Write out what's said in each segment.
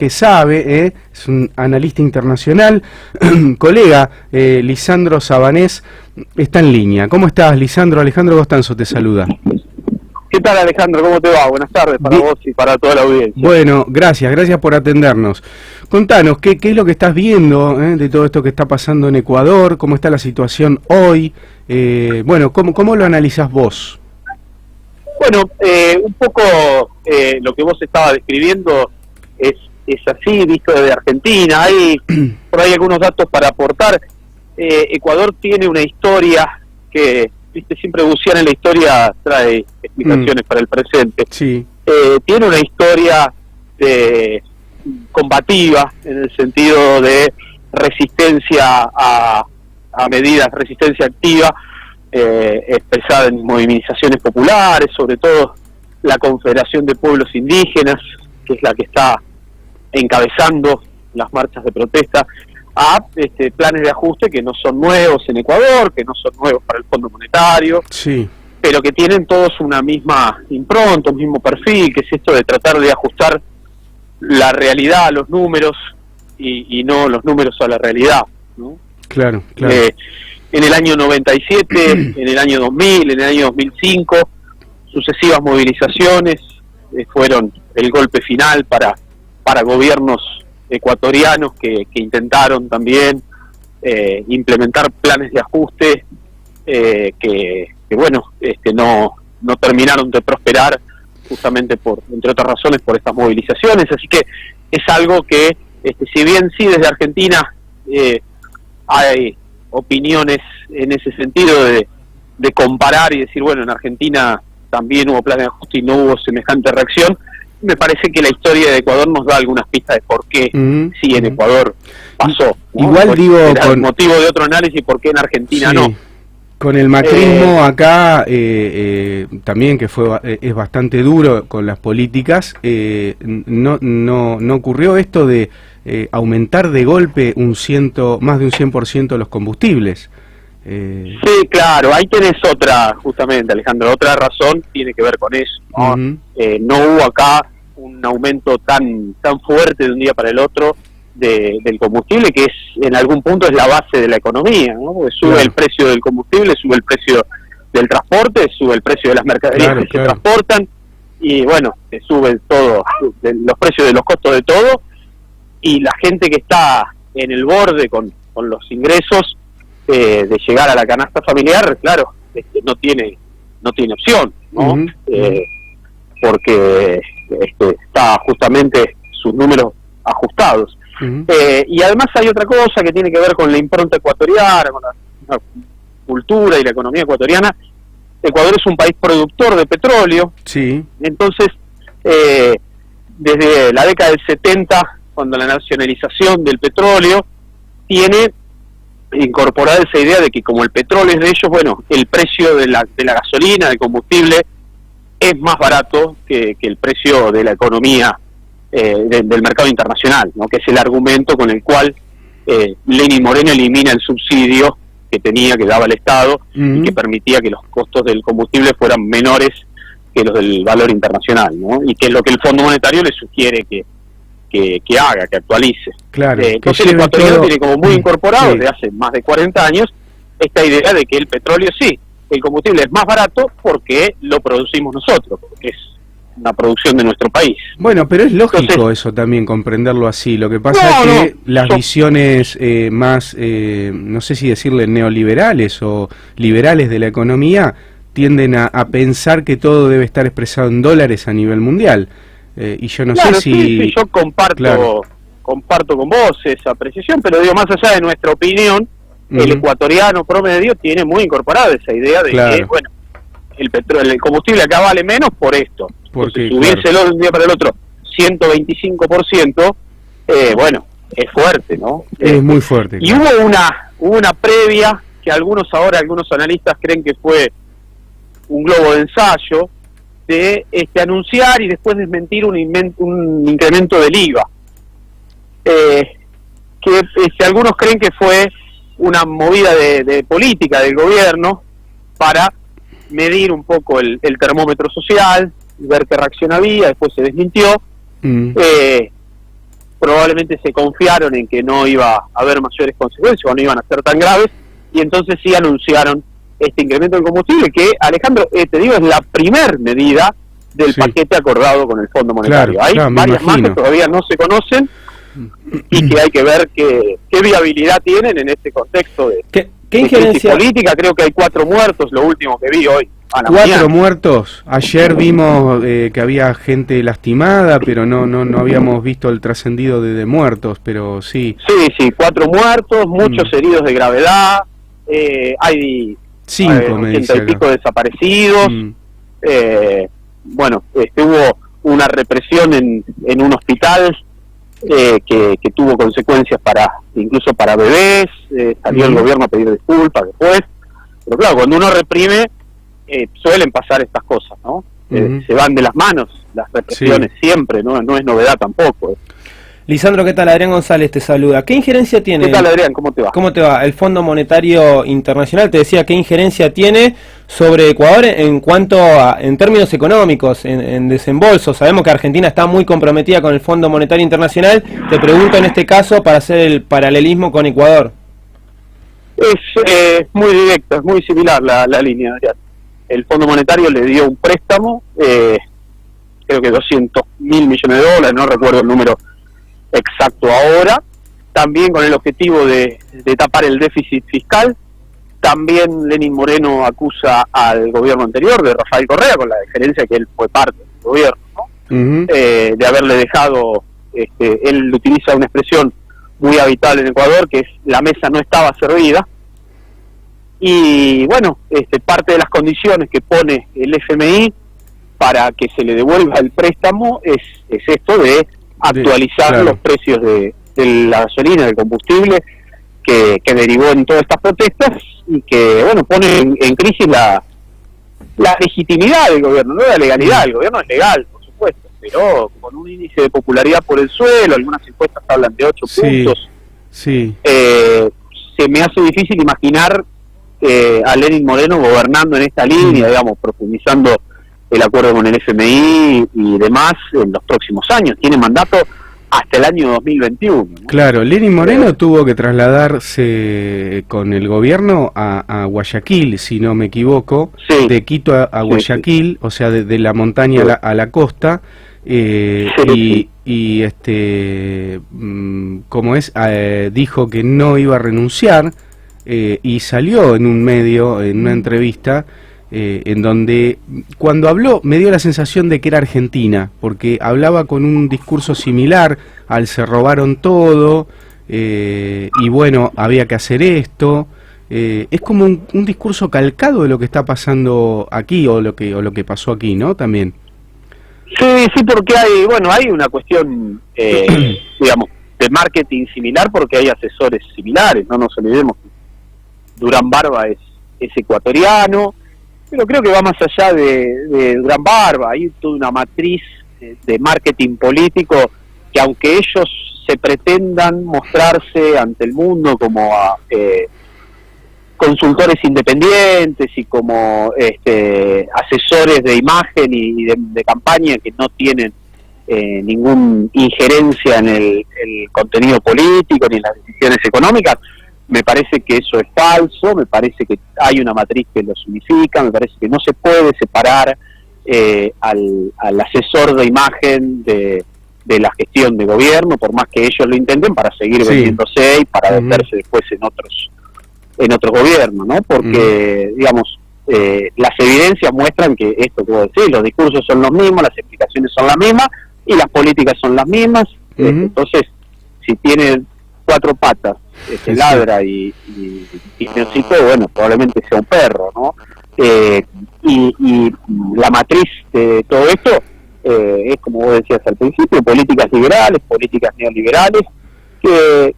que sabe, es un analista internacional, colega, Lisandro Sabanés, está en línea. ¿Cómo estás, Lisandro? Alejandro Costanzo te saluda. ¿Qué tal, Alejandro? ¿Cómo te va? Buenas tardes para vos y para toda la audiencia. Bueno, gracias por atendernos. Contanos, ¿qué es lo que estás viendo de todo esto que está pasando en Ecuador? ¿Cómo está la situación hoy? Bueno, ¿cómo lo analizás vos? Bueno, un poco lo que vos estabas describiendo es así, visto desde Argentina. Hay por ahí algunos datos para aportar. Ecuador tiene una historia que, viste, siempre bucear en la historia trae explicaciones para el presente. Sí. Tiene una historia combativa, en el sentido de resistencia a medidas, resistencia activa, expresada en movilizaciones populares, sobre todo la Confederación de Pueblos Indígenas, que es la que está encabezando las marchas de protesta, a planes de ajuste que no son nuevos en Ecuador, que no son nuevos para el Fondo Monetario, sí, pero que tienen todos una misma impronta, un mismo perfil, que es esto de tratar de ajustar la realidad a los números y no los números a la realidad, ¿no? Claro. En el año 97, en el año 2000, en el año 2005, sucesivas movilizaciones fueron el golpe final para gobiernos ecuatorianos que intentaron también implementar planes de ajuste que bueno, no terminaron de prosperar, justamente entre otras razones, por estas movilizaciones. Así que es algo que, si bien sí desde Argentina hay opiniones en ese sentido de comparar y decir, bueno, en Argentina también hubo planes de ajuste y no hubo semejante reacción, me parece que la historia de Ecuador nos da algunas pistas de por qué sí en Ecuador pasó, ¿no? Igual digo, era motivo de otro análisis por qué en Argentina no. Con el macrismo acá también, que es bastante duro con las políticas, no ocurrió esto de aumentar de golpe más de un 100% los combustibles. Sí, claro, ahí tenés otra, justamente, Alejandro, otra razón tiene que ver con eso, ¿no? No hubo acá un aumento tan fuerte de un día para el otro del combustible, que en algún punto es la base de la economía, ¿no? Porque sube el precio del combustible, sube el precio del transporte, sube el precio de las mercaderías que se transportan, y bueno, sube todo, los precios de los costos de todo, y la gente que está en el borde con los ingresos de llegar a la canasta familiar, claro, no tiene opción, ¿no? Porque está justamente sus números ajustados. Y además hay otra cosa que tiene que ver con la impronta ecuatoriana, con la cultura y la economía ecuatoriana. Ecuador es un país productor de petróleo, sí. Entonces desde la década del 70, cuando la nacionalización del petróleo, tiene incorporada esa idea de que como el petróleo es de ellos, bueno, el precio de la gasolina, del combustible, es más barato que el precio de la economía del mercado internacional, ¿no? Que es el argumento con el cual Lenín Moreno elimina el subsidio que daba el Estado y que permitía que los costos del combustible fueran menores que los del valor internacional, ¿no? Y que es lo que el Fondo Monetario le sugiere que haga, que actualice. Claro, entonces el ecuatoriano tiene como muy incorporado desde hace más de 40 años esta idea de que el petróleo el combustible es más barato porque lo producimos nosotros, porque es una producción de nuestro país. Bueno, pero es lógico eso también, comprenderlo así. Lo que pasa es que las visiones más, no sé si decirle neoliberales o liberales de la economía, tienden a pensar que todo debe estar expresado en dólares a nivel mundial. Y yo no sé si... Sí, yo comparto con vos esa apreciación, pero digo, más allá de nuestra opinión, el ecuatoriano promedio tiene muy incorporada esa idea de que, bueno, el combustible acá vale menos por esto. Porque subiéselo de un día para el otro 125%, bueno, es fuerte, ¿no? Es muy fuerte. Y hubo una previa que algunos analistas creen que fue un globo de ensayo, de anunciar y después desmentir un incremento del IVA, que algunos creen que fue una movida de política del gobierno para medir un poco el termómetro social, ver qué reacción había, después se desmintió, probablemente se confiaron en que no iba a haber mayores consecuencias o no iban a ser tan graves, y entonces sí anunciaron este incremento del combustible que, Alejandro, te digo, es la primer medida del paquete acordado con el Fondo Monetario. Hay varias más que todavía no se conocen y que hay que ver qué viabilidad tienen en este contexto de injerencia política. Creo que hay 4 muertos, lo último que vi hoy. 4 muertos. Ayer vimos que había gente lastimada, pero no habíamos visto el trascendido de muertos, pero sí. Sí, 4 muertos, muchos heridos de gravedad, hay 80 y pico desaparecidos. Bueno, hubo una represión en un hospital que tuvo consecuencias incluso para bebés. Salió el gobierno a pedir disculpas después, pero claro, cuando uno reprime suelen pasar estas cosas, ¿no? Se van de las manos las represiones siempre, no es novedad tampoco. Lisandro, ¿qué tal? Adrián González te saluda. ¿Qué injerencia tiene? ¿Qué tal, Adrián? ¿Cómo te va? ¿Cómo te va? El Fondo Monetario Internacional, te decía, ¿qué injerencia tiene sobre Ecuador en cuanto en términos económicos, en desembolsos? Sabemos que Argentina está muy comprometida con el Fondo Monetario Internacional. Te pregunto en este caso para hacer el paralelismo con Ecuador. Es muy directo, es muy similar la línea, Adrián. El Fondo Monetario le dio un préstamo, creo que 200.000 millones de dólares, no recuerdo el número exacto ahora, también con el objetivo de tapar el déficit fiscal. También Lenín Moreno acusa al gobierno anterior, de Rafael Correa, con la diferencia que él fue parte del gobierno, ¿no? De haberle dejado, él utiliza una expresión muy habitual en Ecuador, que es la mesa no estaba servida. Y bueno, parte de las condiciones que pone el FMI para que se le devuelva el préstamo es esto de actualizar los precios de la gasolina, del combustible, que derivó en todas estas protestas y que, bueno, pone en crisis la legitimidad del gobierno, no la legalidad. El gobierno es legal, por supuesto, pero con un índice de popularidad por el suelo, algunas encuestas hablan de 8 puntos. Se me hace difícil imaginar a Lenín Moreno gobernando en esta línea, digamos, profundizando el acuerdo con el FMI y demás en los próximos años. Tiene mandato hasta el año 2021, ¿no? Claro, Lenín Moreno tuvo que trasladarse con el gobierno a Guayaquil, si no me equivoco, de Quito a Guayaquil, o sea, de la montaña a la costa, como es, dijo que no iba a renunciar, y salió en un medio, en una entrevista, en donde cuando habló me dio la sensación de que era Argentina, porque hablaba con un discurso similar al se robaron todo, y bueno, había que hacer esto. Es como un discurso calcado de lo que está pasando aquí o lo que pasó aquí, ¿no? También. Sí, porque hay una cuestión, digamos, de marketing similar, porque hay asesores similares, no nos olvidemos que Durán Barba es ecuatoriano, pero creo que va más allá de Durán Barba. Hay toda una matriz de marketing político que, aunque ellos se pretendan mostrarse ante el mundo como consultores independientes y como asesores de imagen y de campaña que no tienen ninguna injerencia en el contenido político ni en las decisiones económicas, me parece que eso es falso. Me parece que hay una matriz que los unifica. Me parece que no se puede separar al asesor de imagen de la gestión de gobierno, por más que ellos lo intenten, para seguir vendiéndose y para venderse después en otros gobiernos, ¿no? Porque, digamos, las evidencias muestran que esto que vos decís, los discursos son los mismos, las explicaciones son las mismas y las políticas son las mismas. Entonces, si tiene 4 patas, ladra y bueno, probablemente sea un perro, ¿no? Y la matriz de todo esto es, como vos decías al principio, políticas liberales, políticas neoliberales, que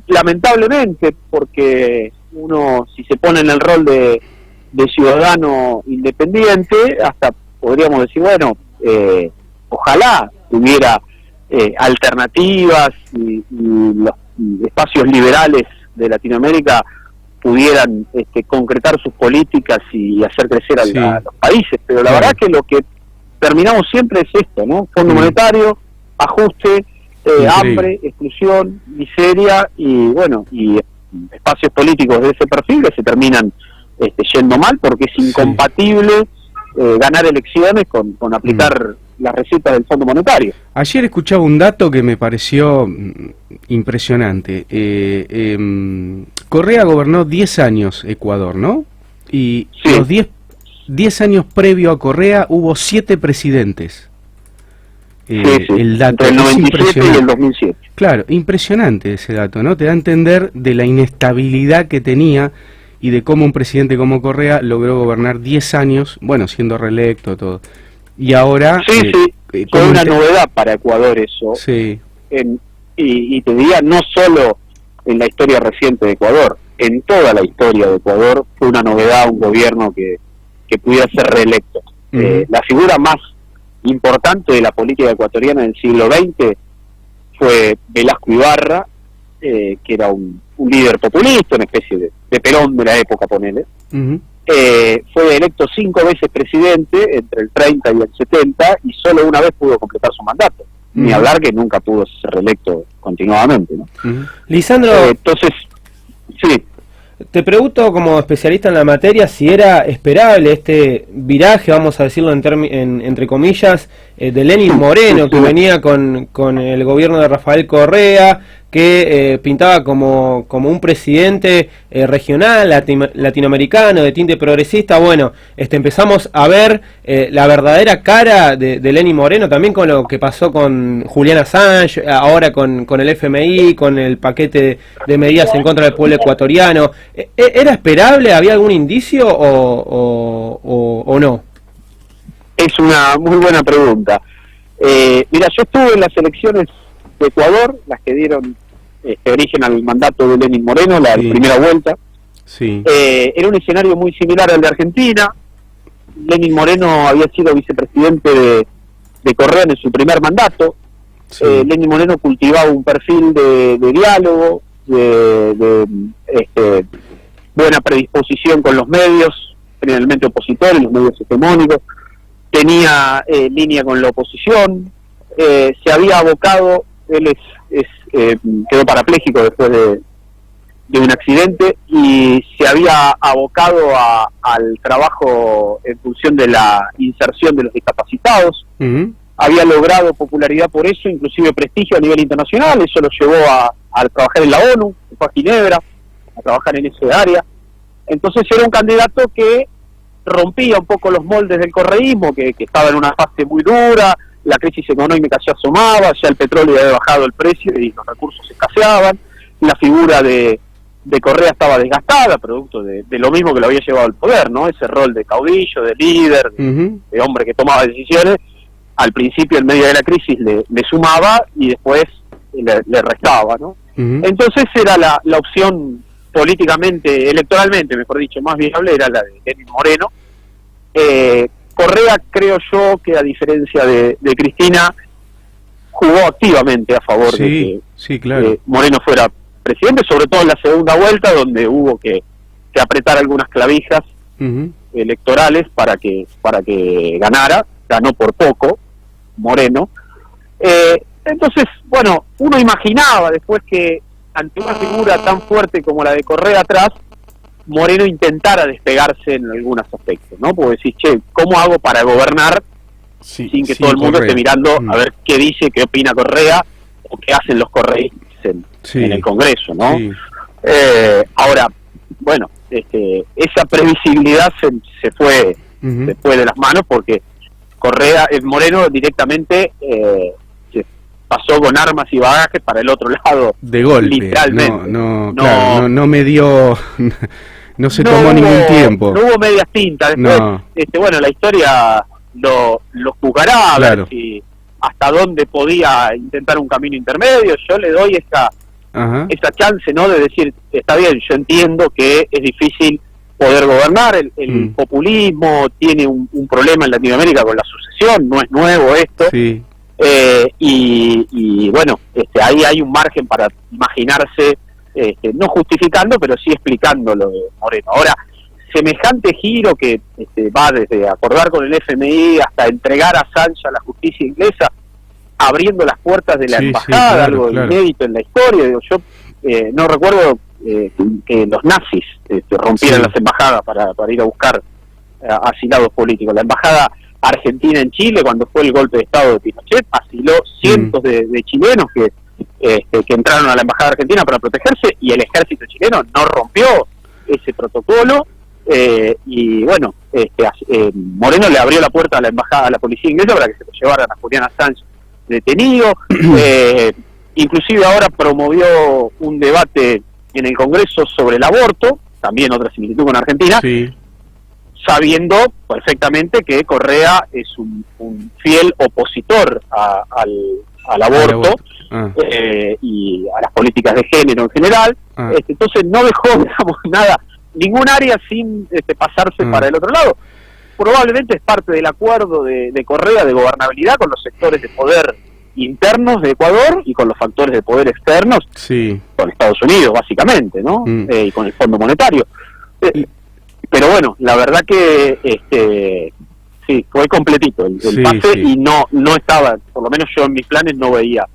lamentablemente, porque uno, si se pone en el rol de ciudadano independiente, hasta podríamos decir, bueno, ojalá tuviera alternativas y los espacios liberales de Latinoamérica pudieran concretar sus políticas y hacer crecer a los países, pero la verdad que lo que terminamos siempre es esto, ¿no? Fondo monetario, ajuste, hambre, exclusión, miseria y bueno, y espacios políticos de ese perfil que se terminan yendo mal porque es incompatible ganar elecciones con aplicar las recetas del Fondo Monetario. Ayer escuchaba un dato que me pareció impresionante. Correa gobernó 10 años Ecuador, ¿no? Y sí. Los 10 años previo a Correa hubo 7 presidentes. Sí. El dato entre el es 97 y el 2007. Claro, impresionante ese dato, ¿no? Te da a entender de la inestabilidad que tenía y de cómo un presidente como Correa logró gobernar 10 años, bueno, siendo reelecto, todo. Y ahora... Sí, fue una novedad para Ecuador eso. Sí. Y te diría, no solo en la historia reciente de Ecuador, en toda la historia de Ecuador fue una novedad un gobierno que pudiera ser reelecto. La figura más importante de la política ecuatoriana del siglo XX fue Velasco Ibarra, que era un líder populista, una especie de Perón de la época, ponele. Fue electo 5 veces presidente entre el 30 y el 70 y solo una vez pudo completar su mandato. Ni hablar que nunca pudo ser reelecto continuadamente, ¿no? Lisandro, entonces, sí. Te pregunto como especialista en la materia si era esperable este viraje, vamos a decirlo entre comillas, de Lenín Moreno, que venía con el gobierno de Rafael Correa, que pintaba como un presidente regional, latinoamericano, de tinte progresista. Bueno, empezamos a ver la verdadera cara de Lenín Moreno, también con lo que pasó con Julian Assange, ahora con el FMI, con el paquete de medidas en contra del pueblo ecuatoriano. ¿Era esperable? ¿Había algún indicio o no? Es una muy buena pregunta. Mira, yo estuve en las elecciones de Ecuador, las que dieron origen al mandato de Lenín Moreno, la primera vuelta. Sí. Era un escenario muy similar al de Argentina. Lenín Moreno había sido vicepresidente de Correa en su primer mandato. Sí. Lenín Moreno cultivaba un perfil de diálogo, de buena predisposición con los medios, generalmente opositores, los medios hegemónicos. Tenía línea con la oposición, se había abocado, él quedó parapléjico después de un accidente y se había abocado al trabajo en función de la inserción de los discapacitados. Había logrado popularidad por eso, inclusive prestigio a nivel internacional. Eso lo llevó a trabajar en la ONU, fue a Ginebra a trabajar en ese área. Entonces era un candidato que rompía un poco los moldes del correísmo, que estaba en una fase muy dura, la crisis económica se asomaba, ya el petróleo había bajado el precio y los recursos escaseaban, la figura de Correa estaba desgastada, producto de lo mismo que lo había llevado al poder, ¿no? Ese rol de caudillo, de líder, de hombre que tomaba decisiones, al principio en medio de la crisis le sumaba y después le restaba, ¿no? Entonces era la opción políticamente, electoralmente, mejor dicho, más viable era la de Lenín Moreno. Correa, creo yo, que a diferencia de Cristina, jugó activamente a favor de que Moreno fuera presidente, sobre todo en la segunda vuelta, donde hubo que apretar algunas clavijas electorales para que ganara. Ganó por poco Moreno. Entonces, bueno, uno imaginaba después que ante una figura tan fuerte como la de Correa atrás, Moreno intentara despegarse en algunos aspectos, ¿no? Porque decís, che, ¿cómo hago para gobernar sin que todo el mundo esté mirando a ver qué dice, qué opina Correa o qué hacen los correístas en el Congreso, ¿no? Ahora, bueno, esa previsibilidad se fue de las manos porque Moreno directamente se pasó con armas y bagajes para el otro lado, de golpe, literalmente. No me dio no se tomó ningún tiempo, no hubo medias tintas. Después, bueno, la historia lo juzgará, a ver si hasta dónde podía intentar un camino intermedio. Yo le doy esa chance, ¿no? De decir, está bien, yo entiendo que es difícil poder gobernar, el populismo tiene un problema en Latinoamérica con la sucesión, no es nuevo esto. Y bueno, ahí hay un margen para imaginarse, no justificando, pero sí explicando lo de Moreno. Ahora, semejante giro que va desde acordar con el FMI hasta entregar a Assange a la justicia inglesa, abriendo las puertas de la embajada, claro, algo inédito en la historia. Digo, yo no recuerdo que los nazis rompieran las embajadas para ir a buscar asilados políticos. La embajada argentina en Chile, cuando fue el golpe de Estado de Pinochet, asiló cientos de chilenos que entraron a la embajada argentina para protegerse, y el ejército chileno no rompió ese protocolo. Y bueno, Moreno le abrió la puerta a la embajada, a la policía inglesa, para que se lo llevaran a Julian Assange detenido. Inclusive ahora promovió un debate en el Congreso sobre el aborto, también otra similitud con Argentina, sabiendo perfectamente que Correa es un fiel opositor al aborto. Y a las políticas de género en general. Entonces no dejó, digamos, ningún área sin pasarse para el otro lado. Probablemente es parte del acuerdo de Correa de gobernabilidad con los sectores de poder internos de Ecuador y con los factores de poder externos, con Estados Unidos básicamente, ¿no? Y con el Fondo Monetario. Pero bueno, la verdad que sí, fue completito el pase, y no estaba, por lo menos yo en mis planes no veía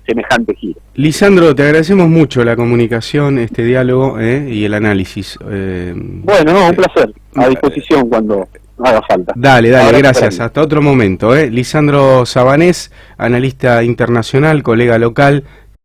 semejante giro. Lisandro, te agradecemos mucho la comunicación, este diálogo y el análisis. Bueno, un placer, a disposición cuando haga falta. Dale, gracias. Hasta otro momento. Lisandro Sabanés, analista internacional, colega local